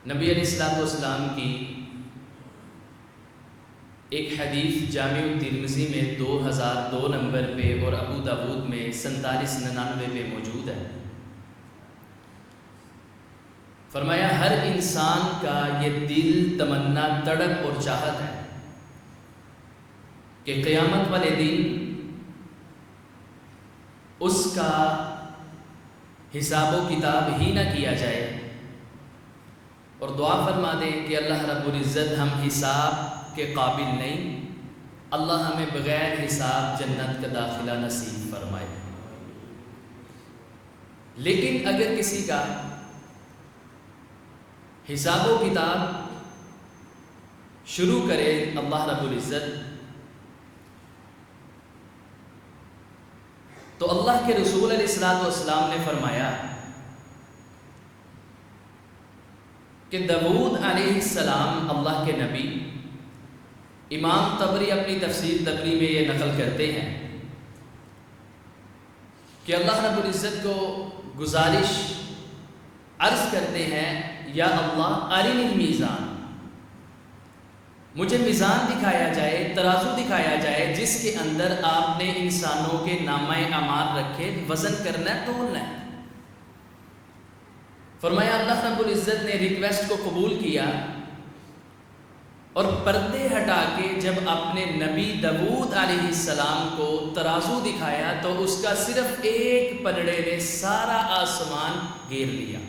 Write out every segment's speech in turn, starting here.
نبی علیہ الصلوۃ والسلام کی ایک حدیث جامع ترمذی میں 2002 نمبر پہ اور ابو داود میں 4799 پہ موجود ہے۔ فرمایا ہر انسان کا یہ دل تمنا تڑپ اور چاہت ہے کہ قیامت والے دن اس کا حساب و کتاب ہی نہ کیا جائے، اور دعا فرما دیں کہ اللہ رب العزت ہم حساب کے قابل نہیں، اللہ ہمیں بغیر حساب جنت کا داخلہ نصیب فرمائے۔ لیکن اگر کسی کا حساب و کتاب شروع کرے اللہ رب العزت، تو اللہ کے رسول علیہ الصلوۃ والسلام نے فرمایا کہ داؤد علیہ السلام اللہ کے نبی، امام طبری اپنی تفسیر طبری میں یہ نقل کرتے ہیں کہ اللہ رب العزت کو گزارش عرض کرتے ہیں، یا اللہ ارنی المیزان، مجھے میزان دکھایا جائے، ترازو دکھایا جائے جس کے اندر آپ نے انسانوں کے نامہ اعمال رکھے، وزن کرنا ہے، تولنا ہے۔ فرمایا اللہ رب العزت نے ریکویسٹ کو قبول کیا اور پردے ہٹا کے جب اپنے نبی داؤد علیہ السلام کو ترازو دکھایا تو اس کا صرف ایک پلڑے نے سارا آسمان گھیر لیا،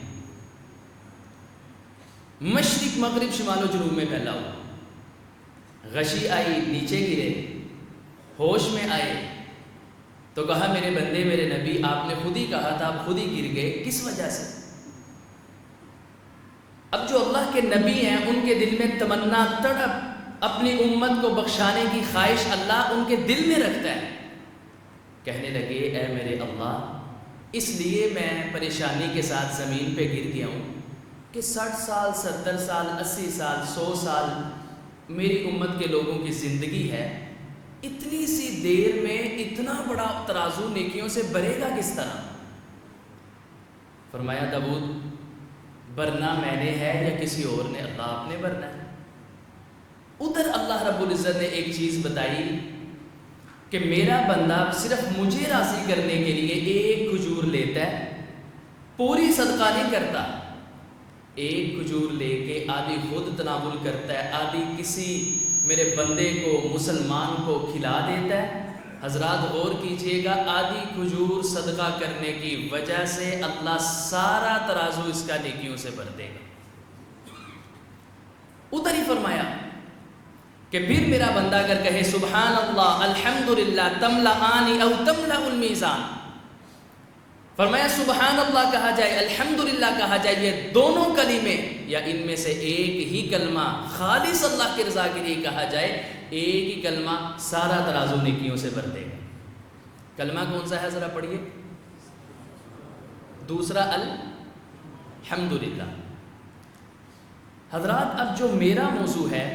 مشرق مغرب شمال و جنوب میں پھیلا ہوا۔ غشی آئی، نیچے گرے، ہوش میں آئے تو کہا میرے بندے، میرے نبی، آپ نے خود ہی کہا تھا، آپ خود ہی گر گئے، کس وجہ سے؟ اب جو اللہ کے نبی ہیں ان کے دل میں تمنا تڑپ، اپنی امت کو بخشانے کی خواہش اللہ ان کے دل میں رکھتا ہے۔ کہنے لگے اے میرے اللہ، اس لیے میں پریشانی کے ساتھ زمین پہ گر گیا ہوں کہ 60 سال 70 سال 80 سال 100 سال میری امت کے لوگوں کی زندگی ہے، اتنی سی دیر میں اتنا بڑا ترازو نیکیوں سے بھرے گا کس طرح؟ فرمایا داؤد، برنا میں نے ہے یا کسی اور نے؟ اللہ آپ نے برنا ہے۔ ادھر اللہ رب العزت نے ایک چیز بتائی کہ میرا بندہ صرف مجھے راضی کرنے کے لیے ایک کھجور لیتا ہے، پوری صدقہ نہیں کرتا، ایک کھجور لے کے آدھی خود تناول کرتا ہے، آدھی کسی میرے بندے کو، مسلمان کو کھلا دیتا ہے۔ حضرات غور کیجئے گا، آدھی کھجور صدقہ کرنے کی وجہ سے اللہ سارا ترازو اس کا نیکیوں سے بھر دے گا۔ ادھر ہی فرمایا کہ پھر میرا بندہ اگر کہے سبحان اللہ الحمدللہ تملأان او تملأ المیزان، فرمایا سبحان اللہ کہا جائے، الحمدللہ کہا جائے، یہ دونوں کلمے یا ان میں سے ایک ہی کلمہ خالص اللہ کی رضا کے لیے کہا جائے، ایک ہی کلمہ سارا ترازو نیکیوں سے بھر دے گا۔ کلمہ کون سا ہے ذرا پڑھیے؟ دوسرا الحمدللہ۔ حضرات اب جو میرا موضوع ہے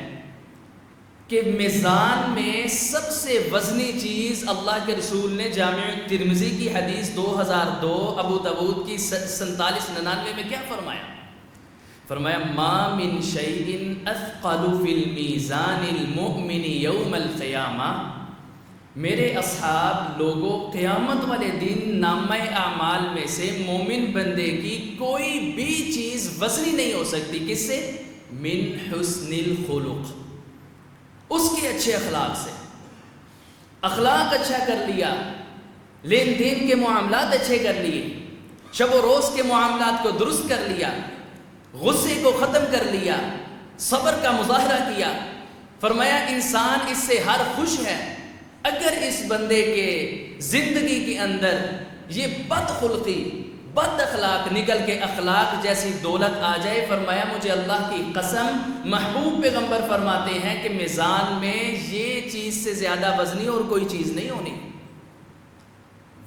کہ میزان میں سب سے وزنی چیز اللہ کے رسول نے جامع ترمذی کی حدیث 2002 ابو داود کی 4799 میں کیا فرمایا؟ فرمایا ما من شیء اثقل فی المیزان المؤمن یوم القیامہ، میرے اصحاب لوگوں، قیامت والے دن نامہ اعمال میں سے مومن بندے کی کوئی بھی چیز وزنی نہیں ہو سکتی، کس سے؟ من حسن الخلق، اس کے اچھے اخلاق سے۔ اخلاق اچھا کر لیا، لین دین کے معاملات اچھے کر لیے، شب و روز کے معاملات کو درست کر لیا، غصے کو ختم کر لیا، صبر کا مظاہرہ کیا، فرمایا انسان اس سے ہر خوش ہے۔ اگر اس بندے کے زندگی کے اندر یہ بد خلقی، بد اخلاق نکل کے اخلاق جیسی دولت آ جائے، فرمایا مجھے اللہ کی قسم، محبوب پیغمبر فرماتے ہیں کہ میزان میں یہ چیز سے زیادہ وزنی اور کوئی چیز نہیں ہونی۔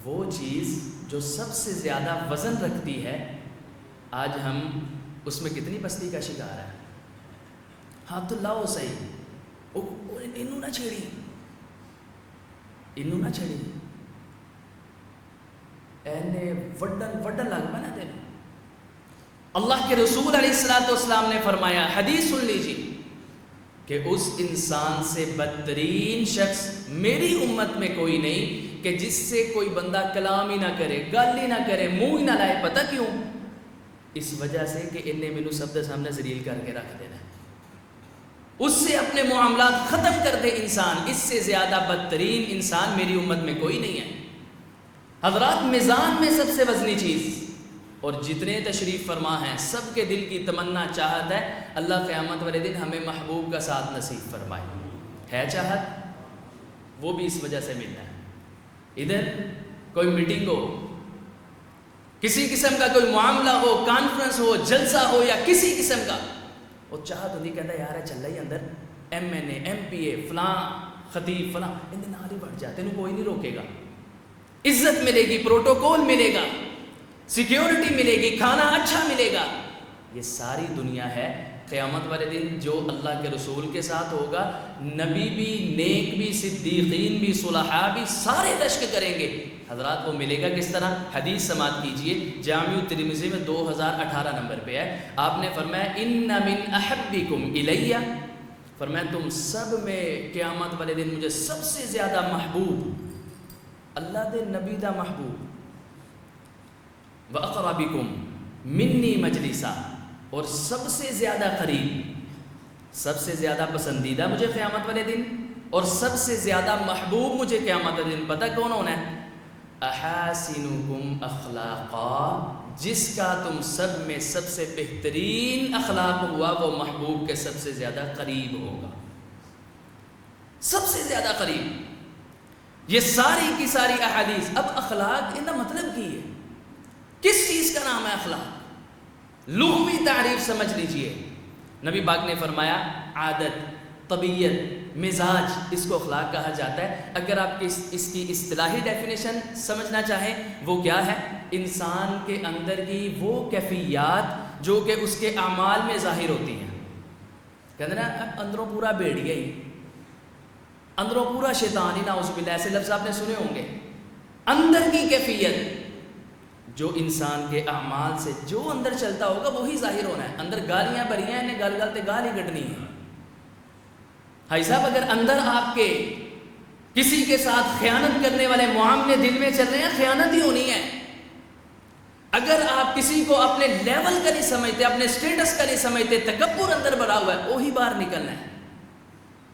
وہ چیز جو سب سے زیادہ وزن رکھتی ہے، آج ہم اس میں کتنی پستی کا شکار ہے۔ ہاتھ تو لاؤ صحیح، انہوں نہ چھیڑی، انہوں نہ چھیڑی، اینے وڈن لگ پہ نہ دے، اللہ کے رسول علیہ الصلوۃ والسلام نے فرمایا، حدیث سن لیجیے، کہ اس انسان سے بدترین شخص میری امت میں کوئی نہیں کہ جس سے کوئی بندہ کلام ہی نہ کرے، گل ہی نہ کرے، منہ ہی نہ لائے۔ پتہ کیوں؟ اس وجہ سے کہ انہیں مینوں سب کے سامنے ذلیل کر کے رکھ دینا ہے، اس سے اپنے معاملات ختم کر دے انسان۔ اس سے زیادہ بدترین انسان میری امت میں کوئی نہیں ہے۔ حضرات، میزان میں سب سے وزنی چیز، اور جتنے تشریف فرما ہیں سب کے دل کی تمنا چاہت ہے اللہ قیامت والے دن ہمیں محبوب کا ساتھ نصیب فرمائے۔ ہے چاہت، وہ بھی اس وجہ سے ملنا ہے۔ ادھر کوئی میٹنگ ہو، کسی قسم کا کوئی معاملہ ہو، کانفرنس ہو، جلسہ ہو، یا کسی قسم کا، وہ چاہت ہوتی کہتا ہے یار چل رہی اندر ایم این اے، ایم پی اے، فلاں خطیب، فلاں، ان دے نال ہی بڑھ جاتے ہیں، کوئی نہیں روکے گا، عزت ملے گی، پروٹوکول ملے گا، سیکیورٹی ملے گی، کھانا اچھا ملے گا۔ یہ ساری دنیا ہے۔ قیامت والے دن جو اللہ کے رسول کے ساتھ ہوگا، نبی بھی، نیک بھی، صدیقین بھی، صلحاء بھی، سارے رشک کریں گے۔ حضرات، وہ ملے گا کس طرح؟ حدیث سماعت کیجئے، جامع ترمذی میں 2018 نمبر پہ ہے۔ آپ نے فرمایا ان من احبکم الی، فرمایا تم سب میں قیامت والے دن مجھے سب سے زیادہ محبوب، اللہ دے نبی دا محبوب، وَأَقْرَبِكُمْ مِنِّي مَجْلِسًا، اور سب سے زیادہ قریب، سب سے زیادہ پسندیدہ مجھے قیامت والے دن، اور سب سے زیادہ محبوب مجھے قیامت والے دن پتہ کون ہونا ہے؟ أَحَاسِنُكُمْ أَخْلَاقًا، جس کا تم سب میں سب سے بہترین اخلاق ہوا وہ محبوب کے سب سے زیادہ قریب ہوگا، سب سے زیادہ قریب۔ یہ ساری کی ساری احادیث۔ اب اخلاق ان کا مطلب کی ہے؟ کس چیز کا نام ہے اخلاق؟ لغوی تعریف سمجھ لیجئے۔ نبی پاک نے فرمایا عادت، طبیعت، مزاج، اس کو اخلاق کہا جاتا ہے۔ اگر آپ اس کی اصطلاحی ڈیفینیشن سمجھنا چاہیں، وہ کیا ہے؟ انسان کے اندر کی وہ کیفیات جو کہ اس کے اعمال میں ظاہر ہوتی ہیں۔ کہتے ہیں نا اب اندروں پورا بھیڑیا ہی، اندروں پورا شیطان ہی، نعوذ باللہ، ایسے لفظ آپ نے سنے ہوں گے۔ اندر کی کیفیت جو انسان کے اعمال سے جو اندر چلتا ہوگا وہی ظاہر ہونا ہے۔ اندر گالیاں بھریاں، انہیں گال گال تے گال ہی کٹنی ہے۔ بھائی صاحب، اگر اندر آپ کے کسی کے ساتھ خیانت کرنے والے معاملے دل میں چل رہے ہیں، خیانت ہی ہونی ہے۔ اگر آپ کسی کو اپنے لیول کا نہیں سمجھتے، اپنے سٹیٹس کا نہیں سمجھتے، تکبر اندر بھرا ہوا ہے، وہی باہر نکلنا ہے۔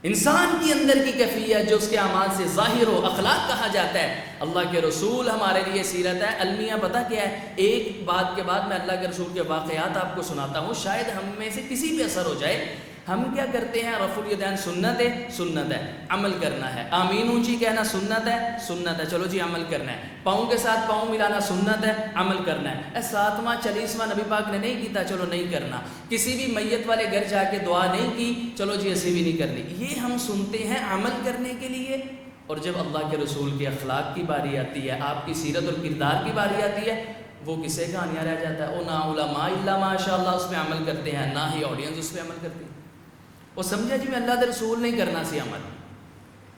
انسان کی اندر کی کیفیت جو اس کے اعمال سے ظاہر ہو، اخلاق کہا جاتا ہے۔ اللہ کے رسول ہمارے لیے سیرت ہے۔ المیہ پتہ کیا ہے؟ ایک بات کے بعد میں اللہ کے رسول کے واقعات آپ کو سناتا ہوں، شاید ہم میں سے کسی پہ اثر ہو جائے۔ ہم کیا کرتے ہیں؟ رفع الیدین سنت ہے، سنت ہے، عمل کرنا ہے۔ آمین اونچی کہنا سنت ہے، سنت ہے، چلو جی عمل کرنا ہے۔ پاؤں کے ساتھ پاؤں ملانا سنت ہے، عمل کرنا ہے۔ 7واں 40واں نبی پاک نے نہیں کیتا، چلو نہیں کرنا۔ کسی بھی میت والے گھر جا کے دعا نہیں کی، چلو جی ایسی بھی نہیں کرنی۔ یہ ہم سنتے ہیں عمل کرنے کے لیے، اور جب اللہ کے رسول کے اخلاق کی باری آتی ہے، آپ کی سیرت اور کردار کی باری آتی ہے، وہ کسے کہانیاں رہ جاتا ہے۔ وہ نہ علماء الا ماشاء اللہ اس پہ عمل کرتے ہیں، نہ ہی آڈینس اس پہ عمل کرتی ہے۔ وہ سمجھا جی میں اللہ کے رسول نہیں کرنا سی عمل۔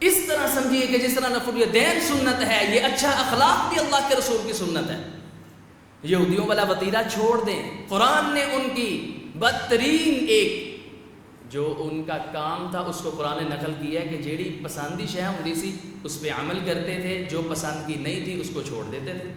اس طرح سمجھیے کہ جس طرح رفع الیدین سنت ہے، یہ اچھا اخلاق بھی اللہ کے رسول کی سنت ہے۔ یہودیوں والا وتیرہ چھوڑ دیں۔ قرآن نے ان کی بدترین ایک جو ان کا کام تھا اس کو قرآن نے نقل کیا ہے کہ جیڑی پسندی شے ہوندی سی اس پہ عمل کرتے تھے، جو پسند کی نہیں تھی اس کو چھوڑ دیتے تھے۔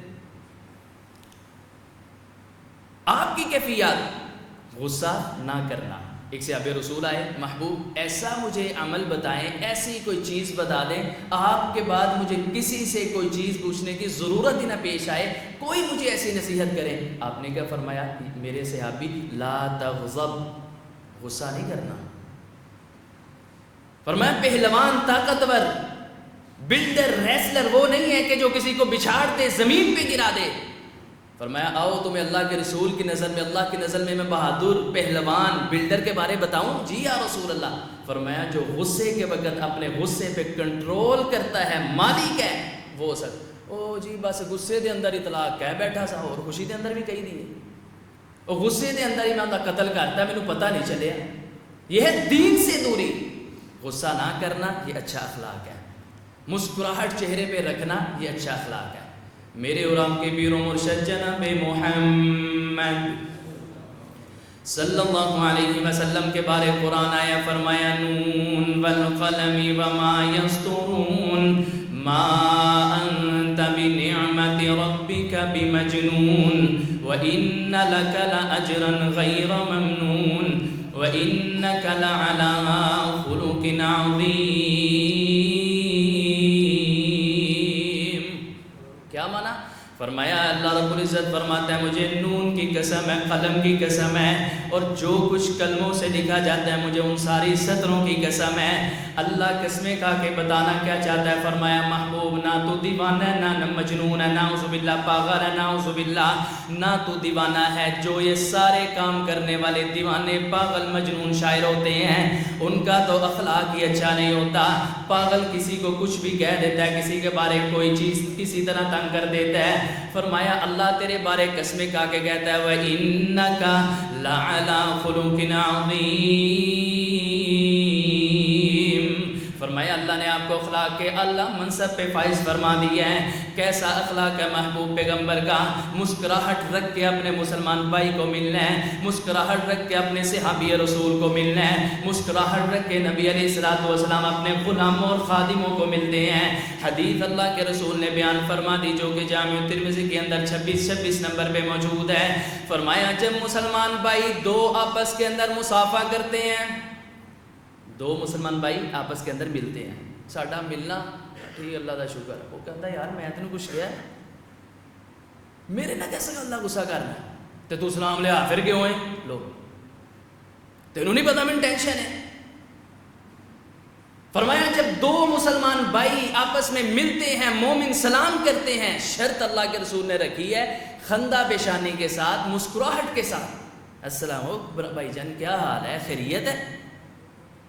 آپ کی کیفیات غصہ نہ کرنا۔ ایک صحابی رسول آئے، محبوب ایسا مجھے عمل بتائیں، ایسی کوئی چیز بتا دیں آپ کے بعد مجھے کسی سے کوئی چیز پوچھنے کی ضرورت ہی نہ پیش آئے، کوئی مجھے ایسی نصیحت کرے۔ آپ نے کیا فرمایا؟ میرے صحابی لا تغضب، غصہ نہیں کرنا۔ فرمایا پہلوان، طاقتور، بلڈر، ریسلر وہ نہیں ہے کہ جو کسی کو بچھاڑ دے، زمین پہ گرا دے۔ فرمایا آؤ تمہیں اللہ کے رسول کی نظر میں، اللہ کی نظر میں بہادر، پہلوان، بلڈر کے بارے بتاؤں؟ جی یا رسول اللہ۔ فرمایا جو غصے کے وقت اپنے غصے پہ کنٹرول کرتا ہے، مالک ہے، وہ سب او جی بس غصے دے اندر اطلاق کہہ بیٹھا سا، اور خوشی دے اندر بھی کہی دی ہے، اور غصے دے اندر ہی میں اندر قتل کرتا ہے، مینوں پتہ نہیں چلیا۔ یہ ہے دین سے دوری۔ غصہ نہ کرنا یہ اچھا اخلاق ہے۔ مسکراہٹ چہرے پہ رکھنا یہ اچھا اخلاق ہے۔ میرے اور آپ کے پیر و مرشد جناب محمد صلی اللہ علیہ وسلم کے بارے قرآن آیا، فرمایا نون والقلم وما یسطرون ما انت بنعمت ربک بمجنون وان لک لاجرا غیر ممنون وانک لعلی خلق عظیم۔ کیا مانا؟ فرمایا اللہ رب العزت فرماتا ہے مجھے نون کی قسم ہے، قلم کی قسم ہے، اور جو کچھ کلموں سے لکھا جاتا ہے مجھے ان ساری سطروں کی قسم ہے۔ اللہ قسمیں کھا کے بتانا کیا چاہتا ہے؟ فرمایا محبوب نہ تو دیوانہ ہے، نہ مجنون ہے، نعوذ باللہ پاگل ہے، نعوذ باللہ، نہ تو دیوانہ ہے۔ جو یہ سارے کام کرنے والے دیوانے پاگل مجنون شاعر ہوتے ہیں ان کا تو اخلاق ہی اچھا نہیں ہوتا۔ پاگل کسی کو کچھ بھی کہہ دیتا ہے، کسی کے بارے کوئی چیز کسی طرح تنگ کر دیتا ہے۔ فرمایا اللہ تیرے بارے قسمیں کھا کے کہتا ہے وَإِنَّكَ لَعَلَىٰ خُلُقٍ عَظِيمٍ۔ فرمایا اللہ نے آپ کو اخلاق کے اللہ منصب پہ فائز فرما دیا ہے۔ کیسا اخلاق ہے محبوب پیغمبر کا؟ مسکراہٹ رکھ کے اپنے مسلمان بھائی کو ملنا ہے، مسکراہٹ رکھ کے اپنے صحابی رسول کو ملنا ہے، مسکراہٹ رکھ کے نبی علیہ الصلوۃ والسلام اپنے غلاموں اور خادموں کو ملتے ہیں۔ حدیث اللہ کے رسول نے بیان فرما دی جو کہ جامع ترمذی کے اندر 26 نمبر پہ موجود ہے۔ فرمایا جب مسلمان بھائی دو آپس کے اندر مصافحہ کرتے ہیں، دو مسلمان بھائی آپس کے اندر ملتے ہیں، ساڈا ملنا ٹھیک اللہ کا شکر ہے، وہ کہتا ہے یار میں تینوں کچھ کیا ہے، میرے نہ کیسے اللہ غصہ کرنا ہے تو سلام لیا پھر کیوں ہے لو تینوں نہیں پتا میں ٹینشن ہے۔ فرمایا جب دو مسلمان بھائی آپس میں ملتے ہیں مومن سلام کرتے ہیں، شرط اللہ کے رسول نے رکھی ہے خندہ پیشانی کے ساتھ، مسکراہٹ کے ساتھ، السلام علیکم بھائی جان کیا حال ہے، خیریت ہے،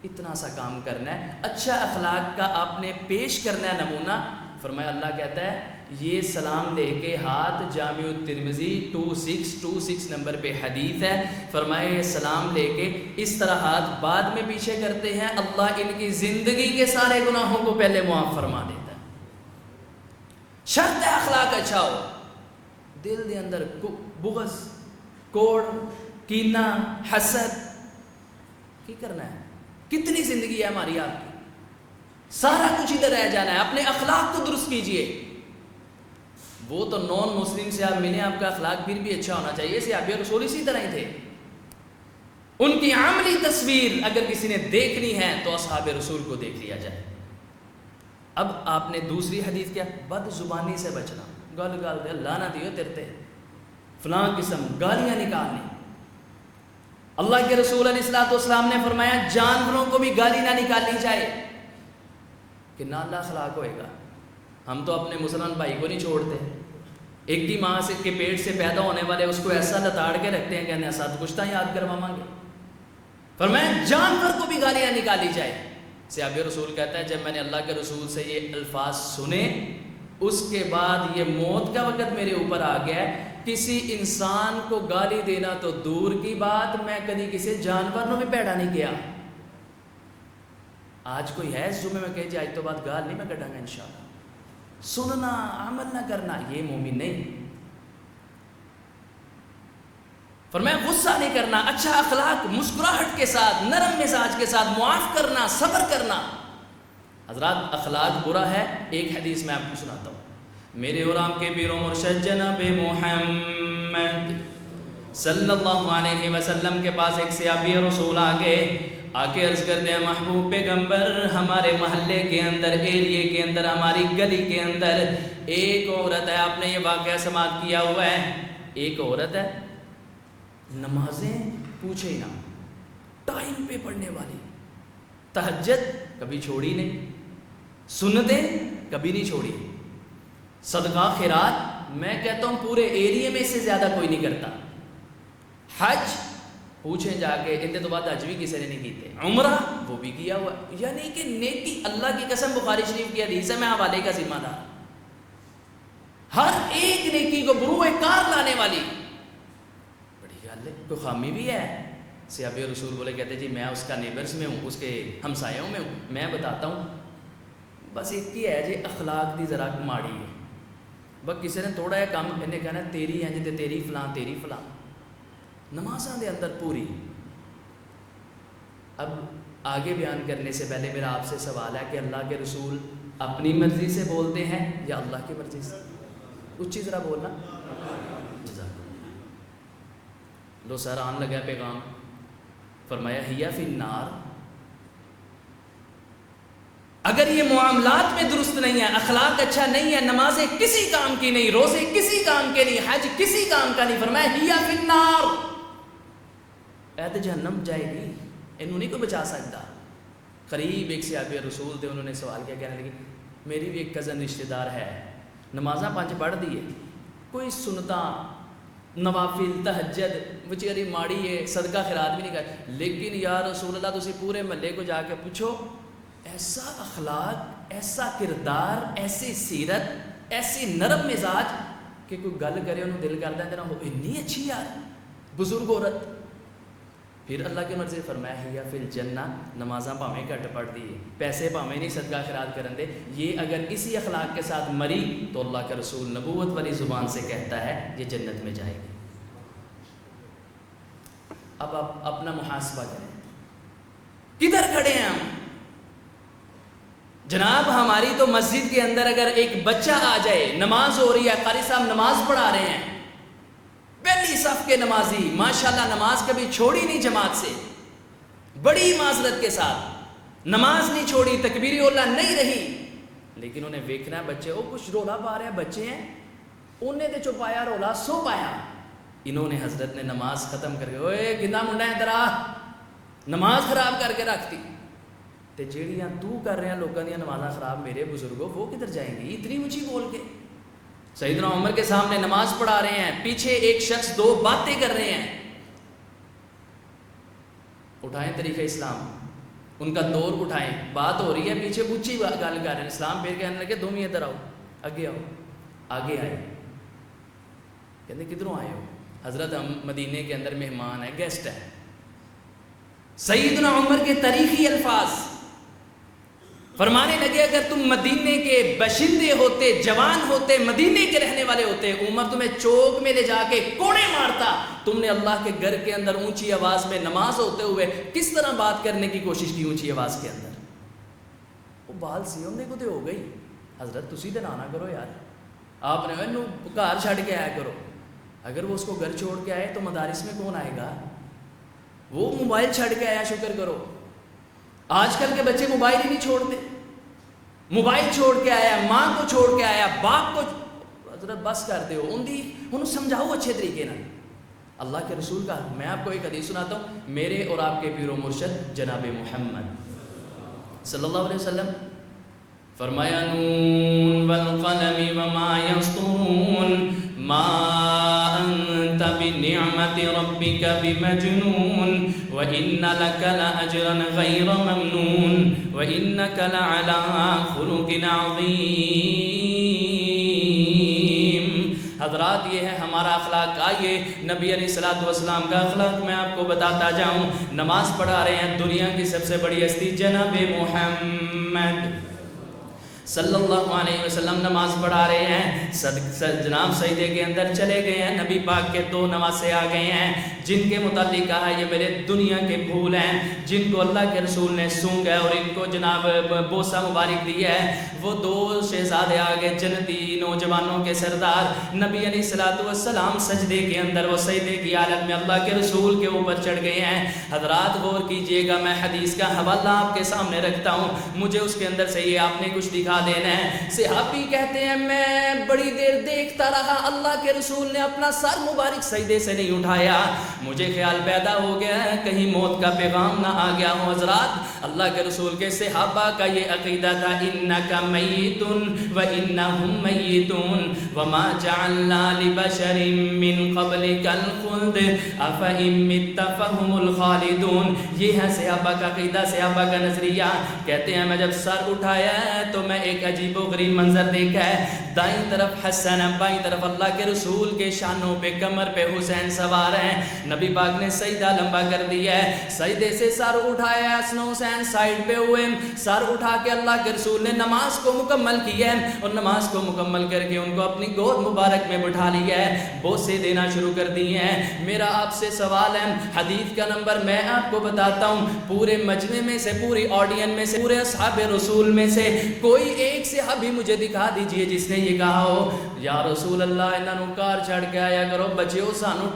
اتنا سا کام کرنا ہے، اچھا اخلاق کا آپ نے پیش کرنا ہے نمونہ۔ فرمایا اللہ کہتا ہے یہ سلام لے کے ہاتھ، جامع ترمذی 2626 نمبر پہ حدیث ہے، فرمایا یہ سلام لے کے اس طرح ہاتھ بعد میں پیچھے کرتے ہیں، اللہ ان کی زندگی کے سارے گناہوں کو پہلے معاف فرما دیتا ہے۔ شرط ہے اخلاق اچھا ہو، دل دے اندر بغض، کوڑ، کینہ، حسد کی کرنا ہے؟ کتنی زندگی ہے ہماری آپ کی، سارا کچھ ادھر رہ جانا ہے، اپنے اخلاق کو درست کیجئے۔ وہ تو نان مسلم سے آپ ملیں، آپ کا اخلاق پھر بھی اچھا ہونا چاہیے، صحابہ رسول اسی طرح ہی تھے، ان کی عملی تصویر اگر کسی نے دیکھنی ہے تو اصحاب رسول کو دیکھ لیا جائے۔ اب آپ نے دوسری حدیث کیا؟ بد زبانی سے بچنا، گال گال دے اللہ نہ دیو تیرتے فلاں قسم گالیاں نکالنی۔ اللہ کے رسول علیہ الصلوۃ والسلام نے فرمایا جانوروں کو بھی گالی نہ نکالنی چاہیے کہ نہ اللہ اخلاق ہوئے گا۔ ہم تو اپنے مسلمان بھائی کو نہیں چھوڑتے، ایک کی ماں سے کے پیٹ سے پیدا ہونے والے اس کو ایسا لتاڑ کے رکھتے ہیں کہنے ساتھ کچھ یاد کرواواں گے۔ فرمایا جانور کو بھی گالیاں نکالی جائے۔ صحابہ رسول کہتا ہے جب میں نے اللہ کے رسول سے یہ الفاظ سنے اس کے بعد یہ موت کا وقت میرے اوپر آ گیا ہے، کسی انسان کو گالی دینا تو دور کی بات، میں کبھی کسی جانور بھی پیدا نہیں کیا۔ آج کوئی ہے اس جمعے میں کہے جائے تو بات گال نہیں میں کٹاں گا انشاءاللہ، سننا عمل نہ کرنا یہ مومن نہیں۔ فرمایا غصہ نہیں کرنا، اچھا اخلاق، مسکراہٹ کے ساتھ، نرم مزاج کے ساتھ، معاف کرنا، صبر کرنا۔ حضرات اخلاق برا ہے، ایک حدیث میں آپ کو سناتا ہوں۔ میرے اور آپ کے پیر و مرشد جناب محمد صلی اللہ علیہ وسلم کے پاس ایک صحابی رسول آ کے عرض کرتے ہیں محبوب پیغمبر ہمارے محلے کے اندر، ایریے کے اندر، ہماری گلی کے اندر ایک عورت ہے، آپ نے یہ واقعہ سماعت کیا ہوا ہے، ایک عورت ہے نمازیں پوچھے نہ، ٹائم پہ پڑھنے والی، تہجد کبھی چھوڑی نہیں، سنتیں کبھی نہیں چھوڑی، صدقہ خیرات میں کہتا ہوں پورے ایریے میں اس سے زیادہ کوئی نہیں کرتا، حج پوچھیں جا کے اتنے تو بعد حج بھی کسی نے نہیں کیتے، عمرہ وہ بھی کیا ہوا، یعنی کہ نیکی، اللہ کی قسم بخاری شریف کی حدیث ہے، میں حوالے کا ذمہ دار، ہر ایک نیکی کو بروئے کار لانے والی، بڑی گل ہے، کوئی خامی بھی ہے؟ صحابہ رسول بولے کہتے جی میں اس کا نیبرز میں ہوں، اس کے ہمسایوں میں ہوں، میں بتاتا ہوں، بس ایک ہی ہے جی اخلاق دی ذرا ماڑی ہے، بس کسی نے تھوڑا ہے کام کرنے کہنا تیری ہے جی تیری فلاں تیری فلاں، نمازاں دے اندر پوری. اب آگے بیان کرنے سے پہلے میرا آپ سے سوال ہے کہ اللہ کے رسول اپنی مرضی سے بولتے ہیں یا اللہ کی مرضی سے؟ اچھی طرح بولنا. لو سر آن لگا پیغام. فرمایا ہیا فی النار. اگر یہ معاملات میں درست نہیں ہے، اخلاق اچھا نہیں ہے، نمازیں کسی کام کی نہیں، روزے کسی کام کے نہیں، حج کسی کام کا نہیں، فرمایا ہیا فی النار، اے تے جہنم جائے گی، انہوں نہیں کوئی بچا سکتا. قریب ایک صحابی رسول تھے، انہوں نے سوال کیا، کہنے لگی میری بھی ایک کزن رشتہ دار ہے، نمازاں 5 پڑھ دی ہے، کوئی سنتا نوافل تہجد بچاری ماڑی ہے، صدقہ خیرات بھی نہیں کر، لیکن یا رسول اللہ تسی پورے محلے کو جا کے پوچھو ایسا اخلاق، ایسا کردار، ایسی سیرت، ایسی نرم مزاج کہ کوئی گل کرے انہوں دل کرتا ہے وہ اتنی اچھی یار بزرگ عورت. پھر اللہ کی مرضی فرمایا ہیا فی الجنہ، نمازاں پاویں گھٹ پڑھ دی، پیسے پاویں نہیں صدقہ خیرات کرن دے، یہ اگر اسی اخلاق کے ساتھ مری تو اللہ کا رسول نبوت والی زبان سے کہتا ہے یہ جنت میں جائے گی. اب آپ اپنا محاسبہ کریں، کدھر کھڑے ہیں ہم؟ جناب ہماری تو مسجد کے اندر اگر ایک بچہ آ جائے، نماز ہو رہی ہے، قاری صاحب نماز پڑھا رہے ہیں، پہلی صف کے نمازی ماشاءاللہ نماز کبھی چھوڑی نہیں جماعت سے، بڑی معذرت کے ساتھ نماز نہیں چھوڑی، تکبیر اولا نہیں رہی، لیکن انہیں دیکھنا ہے بچے وہ کچھ رولا پا رہے ہیں، بچے ہیں، انہیں تو چھپایا رولا سو پایا. انہوں نے حضرت نے نماز ختم کر کے اوے گندا منڈا ہے ادھر آ، نماز خراب کر کے رکھتی. تے جیڑیاں تو کر رہے ہیں لوگوں دیا نمازاں خراب، میرے بزرگوں وہ کدھر جائیں گی اتنی اونچی بول کے؟ سیدنا عمر کے سامنے نماز پڑھا رہے ہیں، پیچھے ایک شخص 2 باتیں کر رہے ہیں. اٹھائیں طریقہ اسلام، ان کا دور اٹھائیں، بات ہو رہی ہے، پیچھے اونچی گل کر رہے ہیں، اسلام پھر کہنے لگے تم ہی ادھر آؤ، آگے آؤ. آگے آئے، کہتے کدھروں آئے ہو؟ حضرت ہم مدینے کے اندر مہمان ہے، گیسٹ ہے. سیدنا عمر کے تاریخی الفاظ فرمانے لگے اگر تم مدینے کے باشندے ہوتے، جوان ہوتے، مدینے کے رہنے والے ہوتے، عمر تمہیں چوک میں لے جا کے کوڑے مارتا. تم نے اللہ کے گھر کے اندر اونچی آواز میں نماز ہوتے ہوئے کس طرح بات کرنے کی کوشش کی اونچی آواز کے اندر؟ وہ بال سیوں دے کو تے ہو گئی. حضرت تسی تے نہ کرو یار، آپ نے انہوں گھر چھڑ کے آیا کرو. اگر وہ اس کو گھر چھوڑ کے آئے تو مدارس میں کون آئے گا؟ وہ موبائل چھڑ کے آیا، شکر کرو. آج کل کے بچے موبائل ہی نہیں چھوڑتے، موبائل چھوڑ کے آیا، ماں کو چھوڑ کے آیا، باپ کو. حضرت بس کرتے ہو انہوں سمجھاؤ اچھے طریقے نہ. اللہ کے رسول کا میں آپ کو ایک حدیث سناتا ہوں، میرے اور آپ کے پیر و مرشد جناب محمد صلی اللہ علیہ وسلم فرمایا نون والقلم وما يسطرون ما انت بنعمت ربك بمجنون وان لك لاجرا غير ممنون وانك لعلى خلق عظيم. حضرات یہ ہے ہمارا اخلاق. آئیے نبی علیہ الصلوۃ والسلام کا اخلاق میں آپ کو بتاتا جاؤں. نماز پڑھا رہے ہیں دنیا کی سب سے بڑی ہستی جناب محمد صلی اللہ علیہ وسلم نماز پڑھا رہے ہیں. جناب سجدے کے اندر چلے گئے ہیں، نبی پاک کے 2 نواسے آ گئے ہیں جن کے متعلق کہا یہ میرے دنیا کے پھول ہیں جن کو اللہ کے رسول نے سونگا ہے اور ان کو جناب بوسہ مبارک دیا ہے. وہ 2 شہزادے آ گئے جنتی نوجوانوں کے سردار نبی علیہ الصلوۃ والسلام سجدے کے اندر وہ سجدے کی حالت میں اللہ کے رسول کے اوپر چڑھ گئے ہیں. حضرات غور کیجئے گا، میں حدیث کا حوالہ آپ کے سامنے رکھتا ہوں، مجھے اس کے اندر سے یہ آپ نے کچھ دکھا دینا ہے. صحابی کہتے ہیں میں بڑی دیر دیکھتا رہا، اللہ کے رسول نے اپنا سر مبارک سجدے سے نہیں اٹھایا. مجھے خیال پیدا ہو گیا ہے کہیں موت کا پیغام نہ آ گیا ہو. حضرات اللہ کے رسول کے صحابہ کا یہ عقیدہ تھا انک میت وانہم میتون وما جعلنا لبشر من قبلک الخلد افئن مت فهم الخالدون. یہ ہے صحابہ کا عقیدہ، صحابہ کا نظریہ. کہتے ہیں میں جب سر اٹھایا ہے تو میں ایک عجیب و غریب منظر دیکھا ہے، دائیں طرف حسن، بائیں طرف اللہ کے رسول کے شانوں پہ کمر پہ حسین سوار ہیں۔ نبی پاک نے سجدہ لمبا کر دیا ہے، سجدے سے سر اٹھایا، حسن حسین سائڈ پہ ہوئے، سر اٹھا کے اللہ کے رسول نے نماز کو مکمل کیا ہے، اور نماز کو مکمل کر کے ان کو اپنی گود مبارک میں بٹھا لیا ہے، بوسے دینا شروع کر دیے ہیں۔ میرا آپ سے سوال ہے، حدیث کا نمبر میں آپ کو بتاتا ہوں، پورے مجمع میں سے، پوری آڈین میں سے، پورے اصحاب رسول میں سے کوئی ایک صحابی مجھے دکھا دیجئے جس نے یہ کہا ہو یا رسول اللہ انہاں نوں کار چھڑ کے آیا کرو بچیو، سانو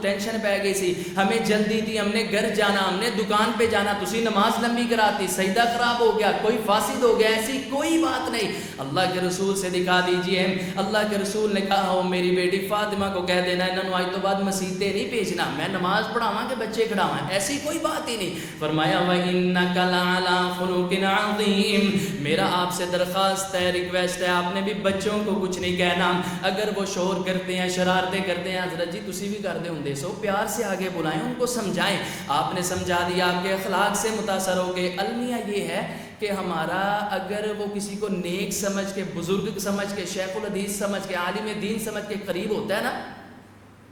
ٹینشن پہ گئی سی، ہمیں جلدی تھی، ہم نے گھر جانا، ہم نے دکان پہ جانا، تسی نماز لمبی کراتی، سجدہ خراب ہو گیا، کوئی فاسد ہو گیا، ایسی کوئی بات نہیں، اللہ کے رسول سے دکھا دیجئے۔ اللہ کے رسول نے کہا ہو میری بیٹی فاطمہ کو کہہ دینا انہوں آج تو بعد مسیطے نہیں بھیجنا، میں نماز پڑھاواں کہ بچے کھڑاواں، ایسی کوئی بات ہی نہیں۔ فرمایا وَإِنَّكَ لَعَلَىٰ خُلُقٍ عَظِيمٍ، میرا آپ سے درخواست ہے، ریکویسٹ ہے، آپ نے بھی بچوں کو کچھ نہیں کہنا، اگر وہ شور کرتے ہیں، شرارتیں کرتے ہیں، حضرت جی تسی بھی کر دے ہوں دے سو، پیار سے آگے بلائیں، ان کو سمجھائیں، آپ نے سمجھا دیا، آپ کے اخلاق سے متاثر ہو کے۔ المیہ یہ ہے کہ ہمارا اگر وہ کسی کو نیک سمجھ کے، بزرگ سمجھ کے، شیخ الحدیث سمجھ کے، عالم دین سمجھ کے قریب ہوتا ہے نا،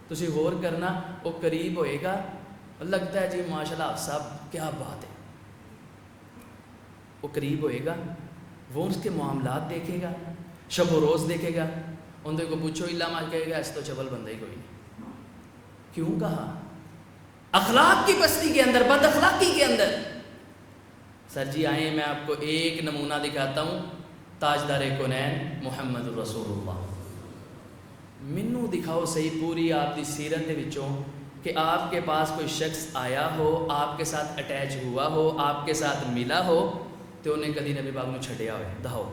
تو اسی غور کرنا وہ قریب ہوئے گا، لگتا ہے جی ماشاءاللہ صاحب کیا بات ہے، وہ قریب ہوئے گا، وہ اس کے معاملات دیکھے گا، شب و روز دیکھے گا، ان کو پوچھو اللہ مال کہے گا اس تو چبل بندہ ہی کوئی نہیں۔ کیوں کہا؟ اخلاق کی پستی کے اندر، بد اخلاقی کے اندر۔ سر جی آئیں میں آپ کو ایک نمونہ دکھاتا ہوں، تاجدار کونین محمد رسول اللہ، منو دکھاؤ صحیح پوری آپ دی سیرت دے وچوں کہ آپ کے پاس کوئی شخص آیا ہو، آپ کے ساتھ اٹیچ ہوا ہو، آپ کے ساتھ ملا ہو تو انہیں کدی نبی پاک نو چھڑیا ہوئے، دہو۔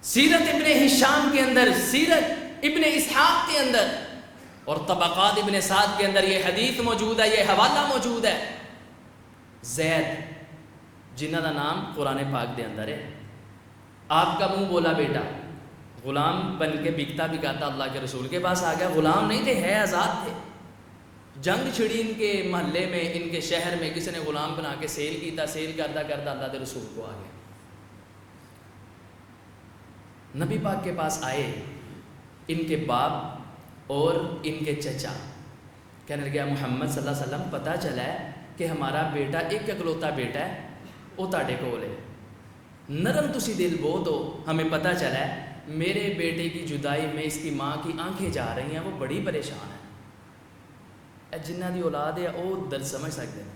سیرت ابن ہشام کے اندر، سیرت ابن اسحاق کے اندر اور طبقات ابن سعد کے اندر یہ حدیث موجود ہے، یہ حوالہ موجود ہے۔ زید جنہ دا نام قرآن پاک دے اندر ہے، آپ کا منہ بولا بیٹا، غلام بن کے بکتا بکاتا اللہ کے رسول کے پاس آ گیا، غلام نہیں تھے، ہے آزاد تھے، جنگ چھڑی ان کے محلے میں، ان کے شہر میں، کسی نے غلام بنا کے سیل کیتا، سیل کرتا کرتا اللہ کے رسول کو آ گیا، نبی پاک کے پاس آئے، ان کے باپ اور ان کے چچا، کہنے لگا محمد صلی اللہ علیہ وسلم پتہ چلا ہے کہ ہمارا بیٹا ایک اکلوتا بیٹا ہے، وہ تاڑے کول ہے، نرم تسی دل بہت ہو، ہمیں پتہ چلا ہے میرے بیٹے کی جدائی میں اس کی ماں کی آنکھیں جا رہی ہیں، وہ بڑی پریشان ہے، جنہ دی اولاد ہے وہ درد سمجھ سکتے ہیں،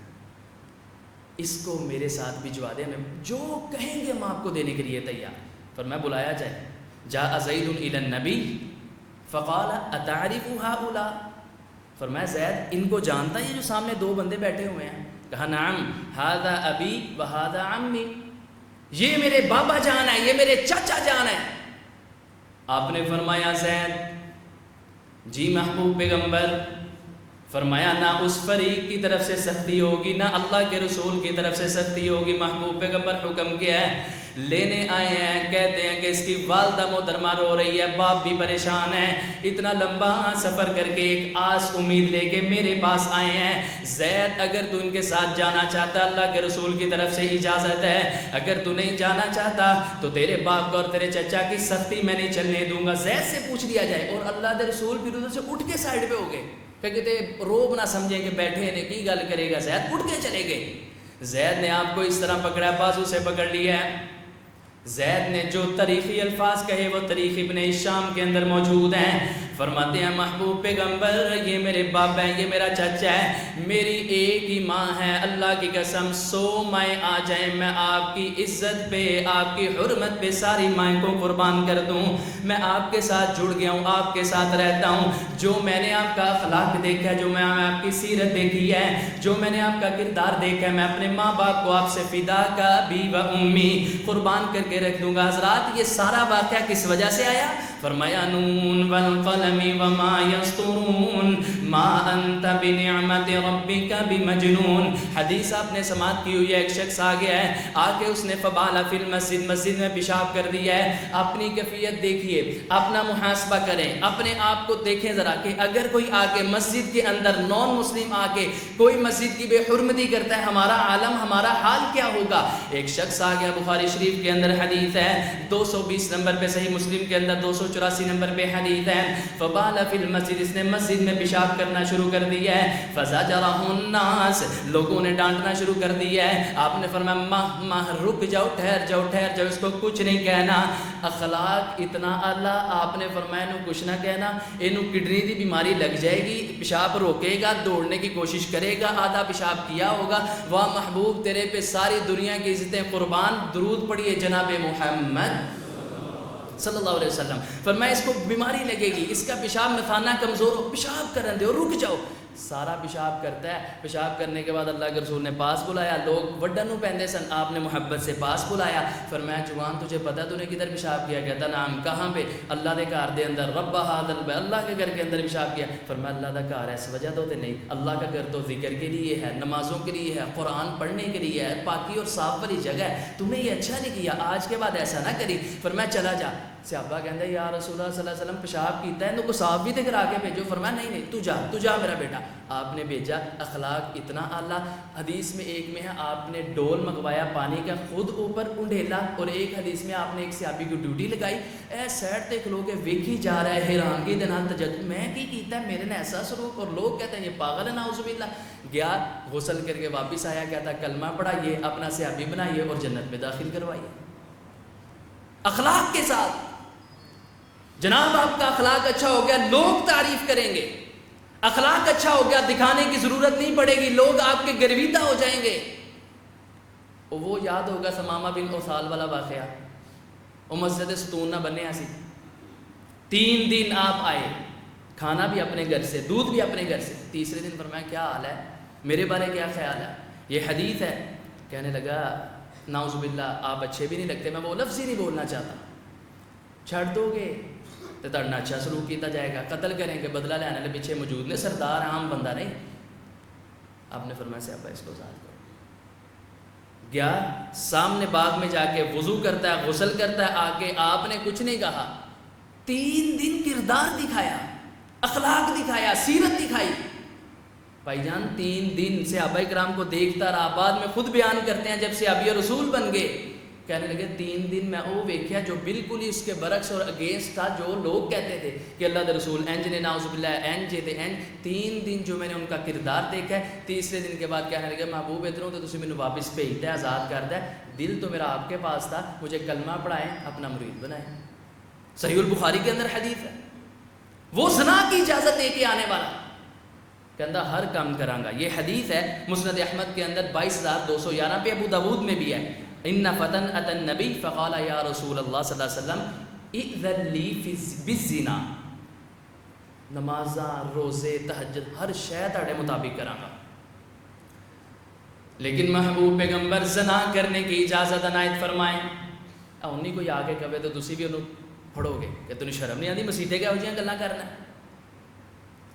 اس کو میرے ساتھ بھجوا دیں، ہمیں جو کہیں گے ہم آپ کو دینے کے لیے تیار۔ فرمایا بلایا جائے، جاء زید الی النبی فقال اتعرف هؤلاء، فرمایا زید ان کو جانتا ہے یہ جو سامنے دو بندے بیٹھے ہوئے ہیں؟ کہا نعم ھذا ابی وھذا عمی، یہ میرے بابا جان ہے، یہ میرے چچا جان ہے۔ آپ نے فرمایا زید جی محبوب پیغمبر، فرمایا نہ اس فریق کی طرف سے سختی ہوگی، نہ اللہ کے رسول کی طرف سے سختی ہوگی، محبوب پیغمبر حکم کیا ہے، لینے آئے ہیں، کہتے ہیں کہ اس کی والدہ محترمہ رو رہی ہے، باپ بھی پریشان ہے، اتنا لمبا سفر کر کے ایک آس امید لے کے میرے پاس آئے ہیں، زید اگر تو ان کے ساتھ جانا چاہتا اللہ کے رسول کی طرف سے اجازت ہے، اگر تو نہیں جانا چاہتا تو تیرے باپ کو اور تیرے چچا کی سختی میں نہیں چلنے دوں گا۔ زید سے پوچھ لیا جائے، اور اللہ کے رسول پھر ادھر سے اٹھ کے سائڈ پہ ہو گئے، کہتے روب نہ سمجھیں کہ بیٹھے نے کی گل کرے گا، زید اٹھ کے چلے گئے۔ زید نے آپ کو اس طرح پکڑا، بازو سے پکڑ لیا ہے۔ زید نے جو تاریخی الفاظ کہے وہ تاریخ ابن ہشام کے اندر موجود ہیں، فرماتے ہیں محبوب پیغمبر یہ میرے باپ ہیں، یہ میرا چچا ہے، میری ایک ہی ماں ہے، اللہ کی قسم 100 مائیں آ جائیں میں آپ کی عزت پہ، آپ کی حرمت پہ ساری مائیں کو قربان کر دوں، میں آپ کے ساتھ جڑ گیا ہوں، آپ کے ساتھ رہتا ہوں، جو میں نے آپ کا اخلاق دیکھا ہے، جو میں آپ کی سیرت دیکھی ہے، جو میں نے آپ کا کردار دیکھا ہے، میں اپنے ماں باپ کو آپ سے فدا کا بھی و امی قربان کر کے رکھ دوں گا۔ حضرات یہ سارا واقعہ کس وجہ سے آیا؟ فرمایا نون والقلم والقلم وما يسطرون ما انت بنعمت ربك بمجنون. حدیث آپ نے سماعت کی ہوئی ہے. ایک شخص آ گیا ہے, آ کے اس نے فبال فی المسجد, مسجد میں پیشاب کر دیا ہے. اپنی کیفیت دیکھیے, اپنا محاسبہ کریں, اپنے آپ کو دیکھیں ذرا کہ اگر کوئی آ کے مسجد کے اندر نان مسلم آ کے کوئی مسجد کی بے حرمتی کرتا ہے, ہمارا عالم, ہمارا حال کیا ہوگا. ایک شخص آ گیا, بخاری شریف کے اندر حدیث ہے 220 نمبر پہ, صحیح مسلم کے اندر 284 نمبر پہ حدیث ہے, فبال فی المسجد, اس نے مسجد میں پیشاب کرنا شروع کر دیا ہے. فزجرہ الناس, لوگوں نے ڈانٹنا شروع کر دیا ہے. آپ نے فرمایا ماہ رک جاؤ, ٹھہر جاؤ, ٹھہر جاؤ, اس کو کچھ نہیں کہنا. اخلاق اتنا اعلیٰ, آپ نے فرمایا انہوں کچھ نہ کہنا, انہوں کڈنی دی بیماری لگ جائے گی, پیشاب روکے گا, دوڑنے کی کوشش کرے گا, آدھا پیشاب کیا ہوگا. واہ محبوب, تیرے پہ ساری دنیا کی عزتیں قربان, درود پڑھیے جناب محمد صلی اللہ علیہ وسلم. فرمایا اس کو بیماری لگے گی, اس کا پیشاب مثانہ کمزور ہو, پیشاب کرنے دو, رک جاؤ. سارا پیشاب کرتا ہے. پیشاب کرنے کے بعد اللہ کے رسول نے پاس بلایا, لوگ وڈنو پہنتے سن, آپ نے محبت سے پاس بلایا. فرمایا جوان تجھے پتہ تو نے کدھر پیشاب کیا؟ کہتا نام. کہاں پہ؟ اللہ دے گھر دے اندر. رب ھذا البیت, اللہ کے گھر کے اندر پیشاب کیا. فرمایا اللہ دا گھر ہے اس وجہ تو نہیں, اللہ کا گھر تو ذکر کے لیے ہے, نمازوں کے لیے ہے, قرآن پڑھنے کے لیے ہے, پاکی اور صاف والی جگہ ہے. تم نے یہ اچھا نہیں کیا, آج کے بعد ایسا نہ کری. فرمایا چلا جا. صحابہ کہتے ہیں یا رسول اللہ صلی اللہ علیہ وسلم پیشاب کیتا ہے, ان کو صاف بھی تے کرا کے بھیجو. فرمایا نہیں نہیں, تو جا میرا بیٹا. آپ نے بھیجا. اخلاق اتنا اعلیٰ. حدیث میں ایک میں ہے آپ نے ڈول منگوایا پانی کا, خود اوپر انڈیلا, اور ایک حدیث میں آپ نے ایک صحابی کو ڈیوٹی لگائی. اے سیڈ تے کھلو کے ویکھی جا رہا ہے, حیرانگی دے نال تجد, میں کی کیتا ہے, میرے نے ایسا سلوک, اور لوگ کہتے ہیں یہ پاگل ہے نعوذ باللہ. گیا, غسل کر کے واپس آیا, کہتا کلمہ پڑھائیے, اپنا صحابی بنائیے اور جنت میں داخل کروائیے. اخلاق کے ساتھ. جناب آپ کا اخلاق اچھا ہو گیا, لوگ تعریف کریں گے. اخلاق اچھا ہو گیا, دکھانے کی ضرورت نہیں پڑے گی, لوگ آپ کے گرویدہ ہو جائیں گے. وہ یاد ہوگا ثمامہ بن اوثال والا واقعہ. وہ مسجد ستون نہ بنے ایسی, 3 دن آپ آئے, کھانا بھی اپنے گھر سے, دودھ بھی اپنے گھر سے. تیسرے دن فرمایا کیا حال ہے, میرے بارے کیا خیال ہے, یہ حدیث ہے. کہنے لگا نعوذ باللہ آپ اچھے بھی نہیں لگتے, میں وہ لفظ ہی نہیں بولنا چاہتا. چھڑ دو گے تو تڑنا اچھا سلوک کیتا جائے گا, قتل کریں گے, بدلہ لینے والے پیچھے موجود نے, سردار عام بندہ نہیں. آپ نے فرمایا صحابہ اس کو ذات کرو. گیا سامنے باغ میں جا کے وضو کرتا ہے, غسل کرتا ہے, آ کے آپ نے کچھ نہیں کہا. 3 دن کردار دکھایا, اخلاق دکھایا, سیرت دکھائی. بھائی جان 3 دن صحابہ کرام کو دیکھتا رہا. بعد میں خود بیان کرتے ہیں جب صحابی رسول بن گئے, کہنے لگے 3 دن میں وہ ویکھیا جو بالکل ہی اس کے برعکس اور اگینسٹ تھا جو لوگ کہتے تھے کہ اللہ کے رسول انج نے, نعوذ باللہ انج تے انج. 3 دن جو میں نے ان کا کردار دیکھا ہے, تیسرے دن کے بعد کہنے لگے محبوب ادھروں تو تسی مینوں واپس بھیجتا ہے, آزاد کرتا ہے. دل تو میرا آپ کے پاس تھا, مجھے کلمہ پڑھائیں, اپنا مرید بنائیں. صحیح البخاری کے اندر حدیث ہے. وہ زنا کی اجازت دے کے آنے والا کہندا ہر کام کراں گا. یہ حدیث ہے مسند احمد کے اندر 22211 پہ, ابو داؤد میں بھی ہے. ان فتن اتى النبی فقال یا رسول اللہ صلی اللہ علیہ وسلم اذن لی بالزنا. نمازاں, روزے, تہجد, ہر شے تہاڈے مطابق کراں گا, لیکن محبوب پیغمبر زنا کرنے کی اجازت عنایت فرمائیں. انہیں کوئی آگے کہے تو تسی بھی انہوں پڑھو گے کہ تنہیں شرم نہیں آتی مسیطے کے ہو جائیں گلاں کرنا.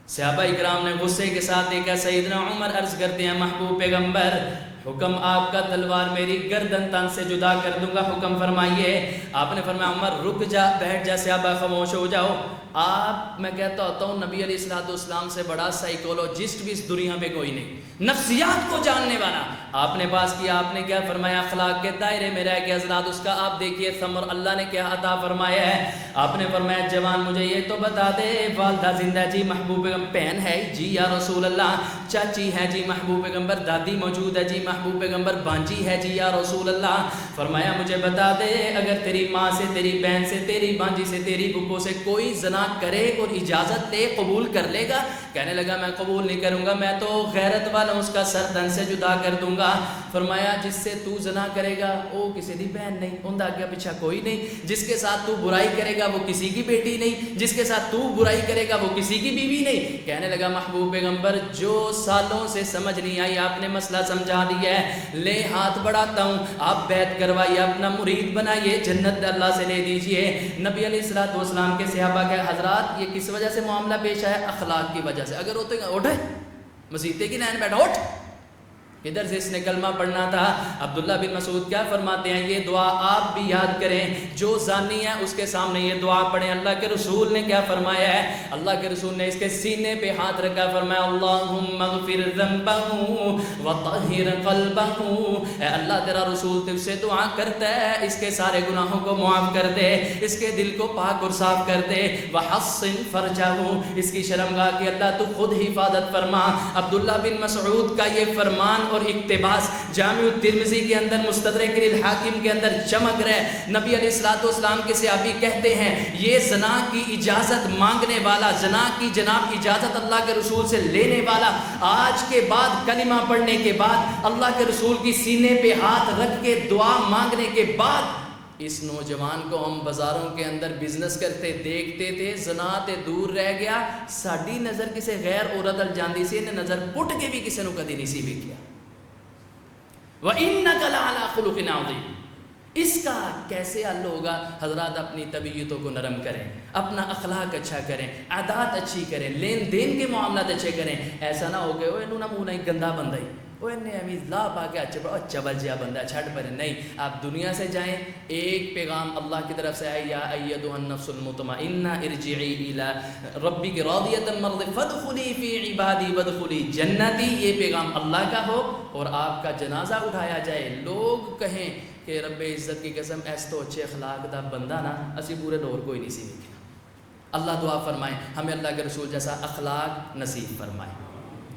صحابہ اکرام نے غصے کے ساتھ دیکھا. سیدنا عمر عرض کرتے ہیں محبوب پیغمبر حکم آپ کا, تلوار میری گردن تن سے جدا کر دوں گا, حکم فرمائیے. آپ نے فرمایا عمر رک جا, بیٹھ جا, صحابہ خاموش ہو جاؤ. آپ, میں کہتا ہوتا ہوں نبی علیہ الصلوۃ والسلام سے بڑا سائیکولوجسٹ بھی اس دنیا پہ کوئی نہیں, نفسیات کو جاننے والا. آپ نے پاس کیا, آپ نے کیا فرمایا, اخلاق کے دائرے میں رہ کے حضرات اس کا آپ دیکھیے ثمر اللہ نے کیا عطا فرمایا ہے. آپ نے فرمایا جوان مجھے یہ تو بتا دے والدہ زندہ جی محبوب پیغمبر, بہن ہے جی یا رسول اللہ, چاچی ہے جی محبوب پیغمبر, دادی موجود ہے جی محبوب پیغمبر, بانجی ہے جی یا رسول اللہ. فرمایا مجھے بتا دے اگر تیری ماں سے, تیری بہن سے, تیری بانجی سے, تیری پھپھو سے کوئی زنا کرے اور اجازت دے, قبول کر لے گا؟ کہنے لگا میں قبول نہیں کروں گا, میں تو غیرت والا اس کا سر تن سے جدا کر دوں گا. گا. فرمایا جس سے تو زنا کرے گا وہ کسی دی بہن نہیں, ان دا آگے پیچھا کوئی نہیں. جس کے ساتھ تو برائی کرے گا وہ کسی کی بیٹی نہیں, جس کے ساتھ تو برائی کرے گا وہ کسی کی بیوی نہیں. کہنے لگا محبوب پیغمبر جو سالوں سے سمجھ نہیں آئی آپ نے مسئلہ سمجھا دیا ہے, لے ہاتھ بڑھاتا ہوں, آپ بیعت کروائیے, اپنا مرید بنائیے, جنت اللہ سے لے دیجئے. نبی علیہ الصلوۃ والسلام کے صحابہ کے حضرات یہ کس وجہ سے معاملہ پیش آیا؟ اخلاق کی وجہ سے. اگر ہوتے اٹھے مسیطے کی لائن بیٹھا, اٹھ ادھر سے اس نے کلمہ پڑھنا تھا. عبداللہ بن مسعود کیا فرماتے ہیں, یہ دعا آپ بھی یاد کریں, جو زانی ہے اس کے سامنے یہ دعا پڑھیں. اللہ کے رسول نے کیا فرمایا ہے؟ اللہ کے رسول نے اس کے سینے پہ ہاتھ رکھا, فرمایا اللہم اغفر ذنبہ وطہر قلبہ. اے اللہ تیرا رسول تجھ سے دعا کرتا ہے اس کے سارے گناہوں کو معاف کر دے, اس کے دل کو پاک اور صاف کر دے. وحصن فرجہ, اس کی شرمگاہ کی اللہ تو خود حفاظت فرما. عبداللہ بن مسعود کا یہ فرمان اور اقتباس جامع الترمذی کے اندر, مستدرک الحاکم کے اندر چمک رہے. نبی علیہ الصلوۃ والسلام کے صحابی کہتے ہیں یہ زنا کی اجازت مانگنے والا, زنا کی جناب اجازت اللہ کے رسول سے لینے والا, آج کے بعد کلمہ پڑھنے کے بعد اللہ کے رسول کی سینے پہ ہاتھ رکھ کے دعا مانگنے کے بعد, اس نوجوان کو ہم بازاروں کے اندر بزنس کرتے دیکھتے تھے, زنا تے دور رہ گیا, ساڈی نظر کسی غیر عورت ال جاندی سی نے نظر پٹ کے بھی کسی نے کدی نہیں سی ویکھیا. وَإِنَّكَ لَعَلَىٰ خُلُقٍ عَظِيمٍ. اس کا کیسے حل ہوگا؟ حضرات اپنی طبیعتوں کو نرم کریں, اپنا اخلاق اچھا کریں, عادات اچھی کریں, لین دین کے معاملات اچھے کریں. ایسا نہ ہو کہ وہ انہوں نے منہ نہیں گندا بندہ ہی, وہ انہیں امیز لا پا کے اچھا بجیا بندہ چھٹ پر نہیں. آپ دنیا سے جائیں, ایک پیغام اللہ کی طرف سے ہے, یا ایتھا النفس المطمئنہ ارجعی الی ربک راضیۃ مرضیہ فادخلی فی عبادی وادخلی جنتی. یہ پیغام اللہ کا ہو اور آپ کا جنازہ اٹھایا جائے, لوگ کہیں کہ رب عزت کی قسم ایس تو اچھے اخلاق دا بندہ نا اسی پورے دور کوئی نہیں سی دیکھا. اللہ دعا فرمائے ہمیں اللہ کے رسول جیسا اخلاق نصیب فرمائے.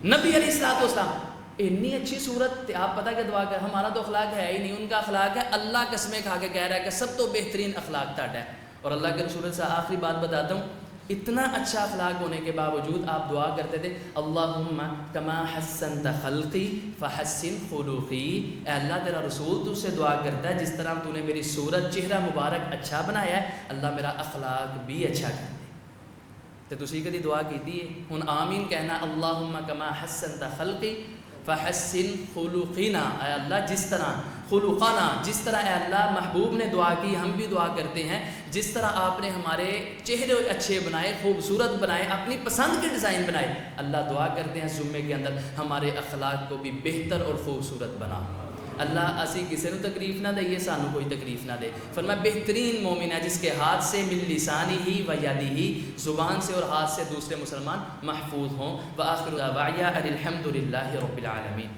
نبی علیہ الصلوۃ والسلام اتنی اچھی صورت, آپ پتہ کہ دعا کر, ہمارا تو اخلاق ہے ہی نہیں, ان کا اخلاق ہے. اللہ قسمیں کھا کے کہہ رہا ہے کہ سب تو بہترین اخلاق تھا ہے. اور اللہ کے رسول سے آخری بات بتاتا ہوں, اتنا اچھا اخلاق ہونے کے باوجود آپ دعا کرتے تھے اللہم کما حسنت خلقی فحسن خلقی. اے اللہ تیرا رسول تجھ سے دعا کرتا ہے جس طرح تو نے میری صورت چہرہ مبارک اچھا بنایا ہے, اللہ میرا اخلاق بھی اچھا کر دے. تو تسی کدی دعا کیتی ہے؟ ہن آمین کہنا, اللہم کما حسنت خلقی فحسن خلقنا. اے اللہ جس طرح خلقنا, جس طرح اے اللہ محبوب نے دعا کی ہم بھی دعا کرتے ہیں, جس طرح آپ نے ہمارے چہرے اچھے بنائے, خوبصورت بنائے, اپنی پسند کے ڈیزائن بنائے, اللہ دعا کرتے ہیں جمعے کے اندر ہمارے اخلاق کو بھی بہتر اور خوبصورت بنا. اللہ اسی کسی نے تکلیف نہ دے, یہ سانو کوئی تکلیف نہ دے. فرمایا بہترین مومن ہے جس کے ہاتھ سے من لسانی ہی و یدی ہی, زبان سے اور ہاتھ سے دوسرے مسلمان محفوظ ہوں. وآخر دعوانا ان الحمد للہ رب العالمین.